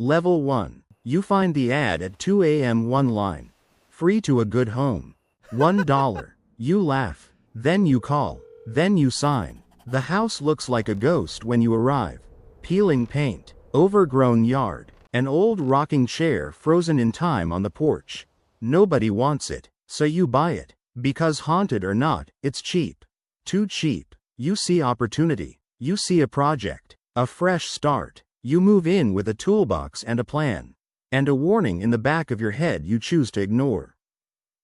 Level 1. You find the ad at 2 a.m. One line. Free to a good home. $1. You laugh. Then you call. Then you sign. The house looks like a ghost when you arrive. Peeling paint. Overgrown yard. An old rocking chair frozen in time on the porch. Nobody wants it, so you buy it. Because haunted or not, it's cheap. Too cheap. You see opportunity. You see a project. A fresh start. You move in with a toolbox and a plan. And a warning in the back of your head you choose to ignore.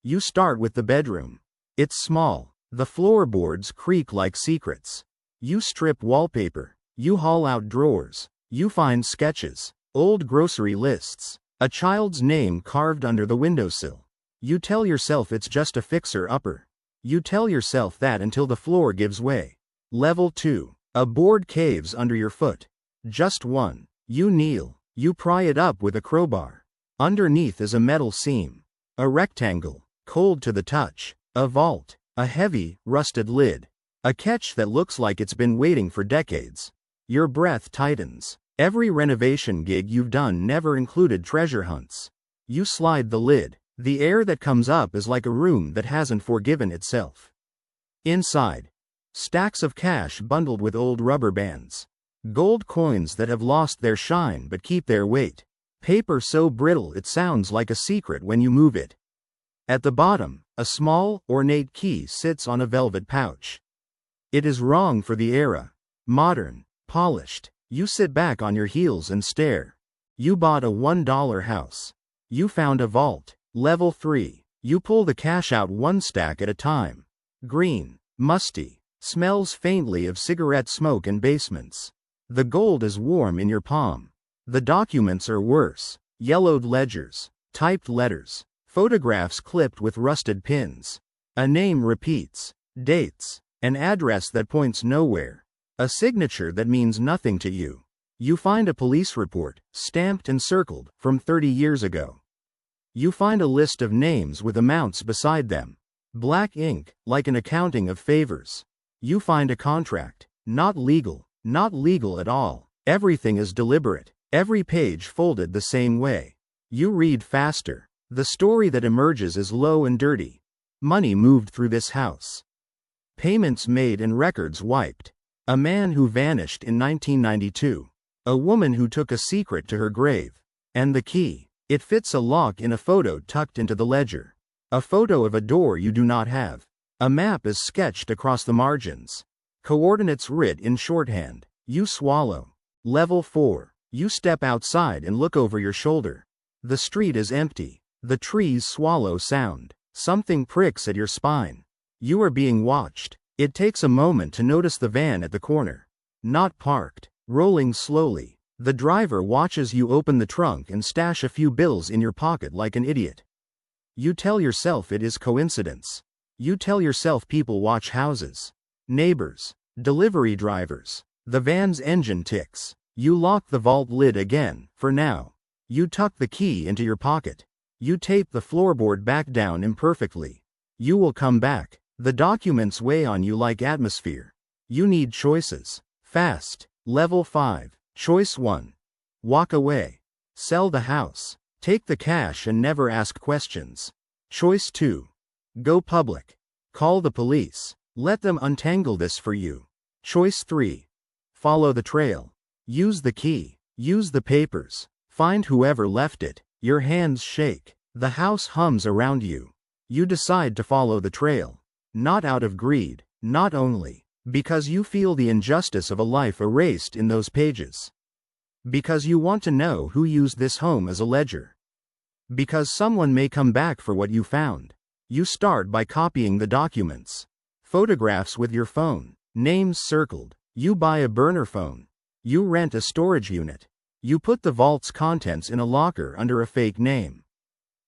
You start with the bedroom. It's small. The floorboards creak like secrets. You strip wallpaper. You haul out drawers. You find sketches. Old grocery lists. A child's name carved under the windowsill. You tell yourself it's just a fixer-upper. You tell yourself that until the floor gives way. Level 2. A board caves under your foot. Just one. You kneel. You pry it up with a crowbar. Underneath is a metal seam. A rectangle, cold to the touch. A vault. A heavy, rusted lid. A catch that looks like it's been waiting for decades. Your breath tightens. Every renovation gig you've done never included treasure hunts. You slide the lid. The air that comes up is like a room that hasn't forgiven itself. Inside. Stacks of cash bundled with old rubber bands. Gold coins that have lost their shine but keep their weight. Paper so brittle it sounds like a secret when you move it. At the bottom, a small, ornate key sits on a velvet pouch. It is wrong for the era. Modern, polished. You sit back on your heels and stare. You bought a $1 house. You found a vault. Level 3. You pull the cash out one stack at a time. Green, musty, smells faintly of cigarette smoke and basements. The gold is warm in your palm. The documents are worse. Yellowed ledgers, typed letters, photographs clipped with rusted pins. A name repeats. Dates. An address that points nowhere. A signature that means nothing to you. You find a police report, stamped and circled, from 30 years ago. You find a list of names with amounts beside them. Black ink, like an accounting of favors. You find a contract. Not legal at all. Everything is deliberate. Every page folded the same way. You read faster. The story that emerges is low and dirty. Money moved through this house. Payments made and records wiped. A man who vanished in 1992. A woman who took a secret to her grave. And the key. It fits a lock in a photo tucked into the ledger. A photo of a door you do not have. A map is sketched across the margins. Coordinates writ in shorthand. You swallow. Level 4. You step outside and look over your shoulder. The street is empty. The trees swallow sound. Something pricks at your spine. You are being watched. It takes a moment to notice the van at the corner. Not parked. Rolling slowly. The driver watches you open the trunk and stash a few bills in your pocket like an idiot. You tell yourself it is coincidence. You tell yourself people watch houses. Neighbors. Delivery drivers. The van's engine ticks. You lock the vault lid again, for now. You tuck the key into your pocket. You tape the floorboard back down imperfectly. You will come back. The documents weigh on you like atmosphere. You need choices. Fast. Level 5. Choice 1. Walk away. Sell the house. Take the cash and never ask questions. Choice 2. Go public. Call the police. Let them untangle this for you. Choice 3. Follow the trail. Use the key. Use the papers. Find whoever left it. Your hands shake. The house hums around you. You decide to follow the trail. Not out of greed, not only. Because you feel the injustice of a life erased in those pages. Because you want to know who used this home as a ledger. Because someone may come back for what you found. You start by copying the documents. Photographs with your phone. Names circled. You buy a burner phone. You rent a storage unit. You put the vault's contents in a locker under a fake name.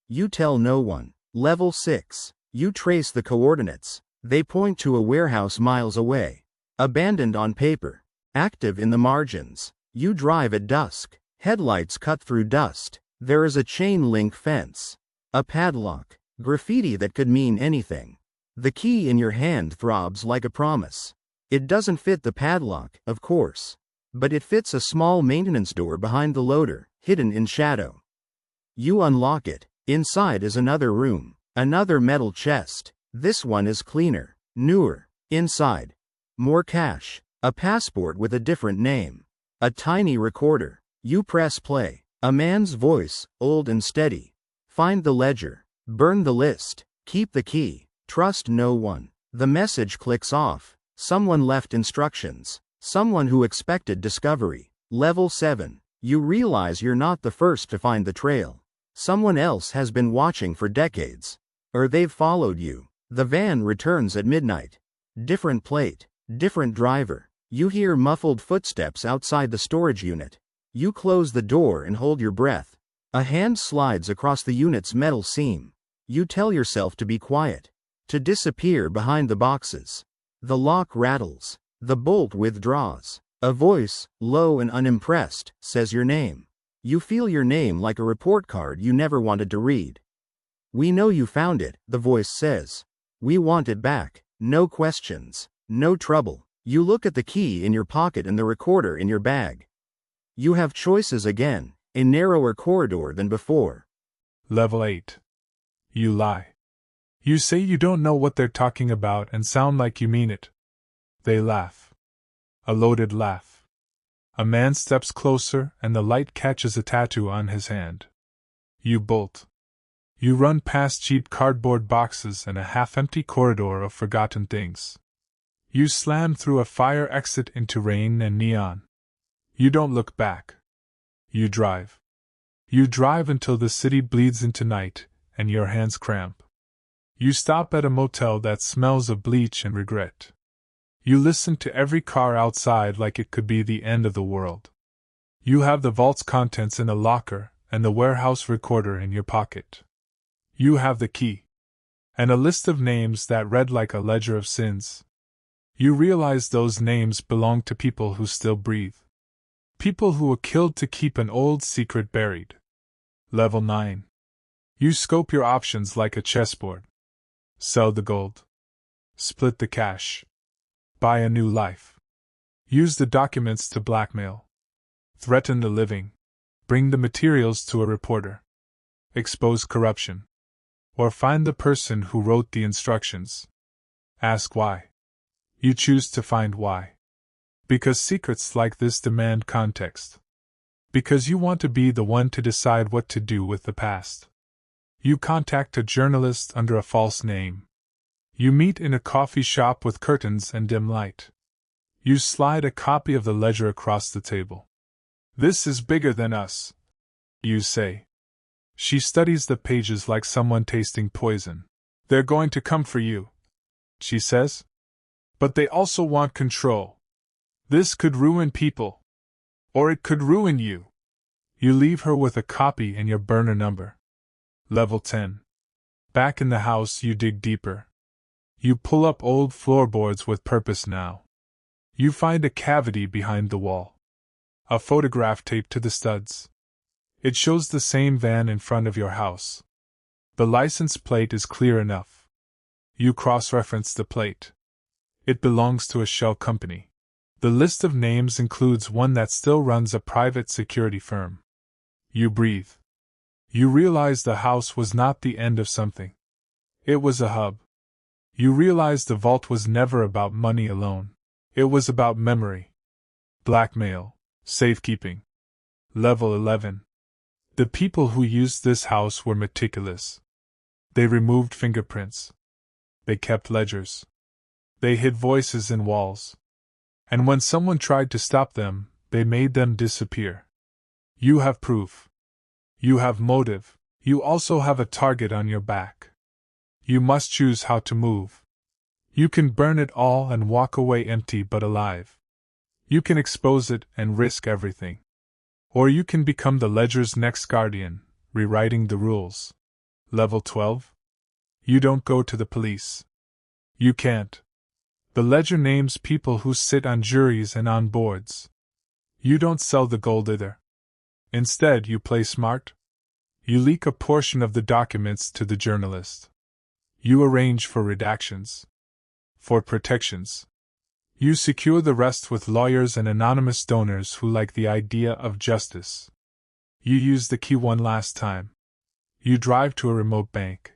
You tell no one. Level 6. You trace the coordinates. They point to a warehouse miles away. Abandoned on paper. Active in the margins. You drive at dusk. Headlights cut through dust. There is a chain link fence. A padlock. Graffiti that could mean anything. The key in your hand throbs like a promise. It doesn't fit the padlock, of course. but it fits a small maintenance door behind the loader, hidden in shadow. You unlock it. Inside is another room. Another metal chest. This one is cleaner, newer. Inside, more cash. A passport with a different name. A tiny recorder. You press play. A man's voice, old and steady. Find the ledger. Burn the list. Keep the key. Trust no one. The message clicks off. Someone left instructions. Someone who expected discovery. Level 7. You realize you're not the first to find the trail. Someone else has been watching for decades. Or they've followed you. The van returns at midnight. Different plate. Different driver. You hear muffled footsteps outside the storage unit. You close the door and hold your breath. A hand slides across the unit's metal seam. You tell yourself to be quiet. To disappear behind the boxes. The lock rattles. The bolt withdraws. A voice, low and unimpressed, says your name. You feel your name like a report card you never wanted to read. We know you found it, the voice says. We want it back. No questions. No trouble. You look at the key in your pocket and the recorder in your bag. You have choices again, a narrower corridor than before. Level 8. You lie. You say you don't know what they're talking about and sound like you mean it. They laugh. A loaded laugh. A man steps closer and the light catches a tattoo on his hand. You bolt. You run past cheap cardboard boxes and a half-empty corridor of forgotten things. You slam through a fire exit into rain and neon. You don't look back. You drive. You drive until the city bleeds into night, and your hands cramp. You stop at a motel that smells of bleach and regret. You listen to every car outside like it could be the end of the world. You have the vault's contents in a locker and the warehouse recorder in your pocket. You have the key. And a list of names that read like a ledger of sins. You realize those names belong to people who still breathe. People who were killed to keep an old secret buried. Level 9. You scope your options like a chessboard. Sell the gold. Split the cash. Buy a new life. Use the documents to blackmail. Threaten the living. Bring the materials to a reporter. Expose corruption. Or find the person who wrote the instructions. Ask why. You choose to find why. Because secrets like this demand context. Because you want to be the one to decide what to do with the past. You contact a journalist under a false name. You meet in a coffee shop with curtains and dim light. You slide a copy of the ledger across the table. This is bigger than us, you say. She studies the pages like someone tasting poison. They're going to come for you, she says. But they also want control. This could ruin people. Or it could ruin you. You leave her with a copy and your burner number. Level 10. Back in the house, you dig deeper. You pull up old floorboards with purpose now. You find a cavity behind the wall. A photograph taped to the studs. It shows the same van in front of your house. The license plate is clear enough. You cross-reference the plate. It belongs to a shell company. The list of names includes one that still runs a private security firm. You breathe. You realize the house was not the end of something. It was a hub. You realize the vault was never about money alone. It was about memory. Blackmail. Safekeeping. Level 11. The people who used this house were meticulous. They removed fingerprints. They kept ledgers. They hid voices in walls. And when someone tried to stop them, they made them disappear. You have proof. You have motive. You also have a target on your back. You must choose how to move. You can burn it all and walk away empty but alive. You can expose it and risk everything. Or you can become the ledger's next guardian, rewriting the rules. Level 12. You don't go to the police. You can't. The ledger names people who sit on juries and on boards. You don't sell the gold either. Instead, you play smart. You leak a portion of the documents to the journalist. You arrange for redactions. For protections. You secure the rest with lawyers and anonymous donors who like the idea of justice. You use the key one last time. You drive to a remote bank.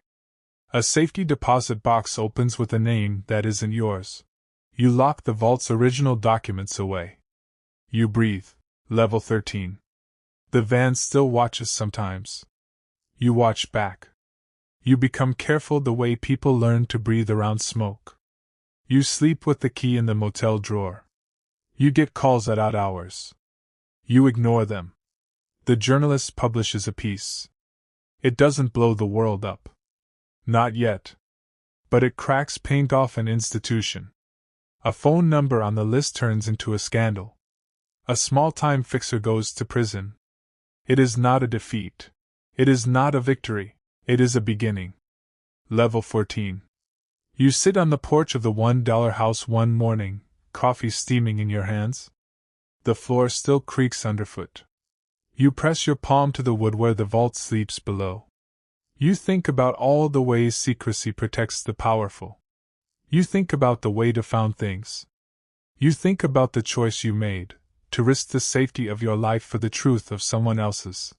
A safety deposit box opens with a name that isn't yours. You lock the vault's original documents away. You breathe. Level 13. The van still watches sometimes. You watch back. You become careful the way people learn to breathe around smoke. You sleep with the key in the motel drawer. You get calls at odd hours. You ignore them. The journalist publishes a piece. It doesn't blow the world up. Not yet. But it cracks paint off an institution. A phone number on the list turns into a scandal. A small-time fixer goes to prison. It is not a defeat. It is not a victory. It is a beginning. Level 14. You sit on the porch of the $1 house one morning, coffee steaming in your hands. The floor still creaks underfoot. You press your palm to the wood where the vault sleeps below. You think about all the ways secrecy protects the powerful. You think about the way to found things. You think about the choice you made, to risk the safety of your life for the truth of someone else's.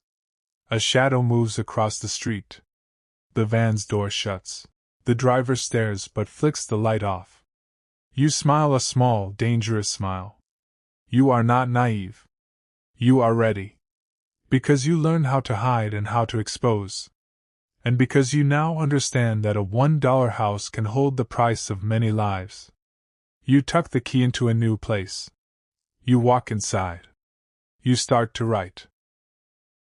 A shadow moves across the street. The van's door shuts. The driver stares but flicks the light off. You smile a small, dangerous smile. You are not naive. You are ready. Because you learn how to hide and how to expose. And because you now understand that a $1 house can hold the price of many lives. You tuck the key into a new place. You walk inside. You start to write.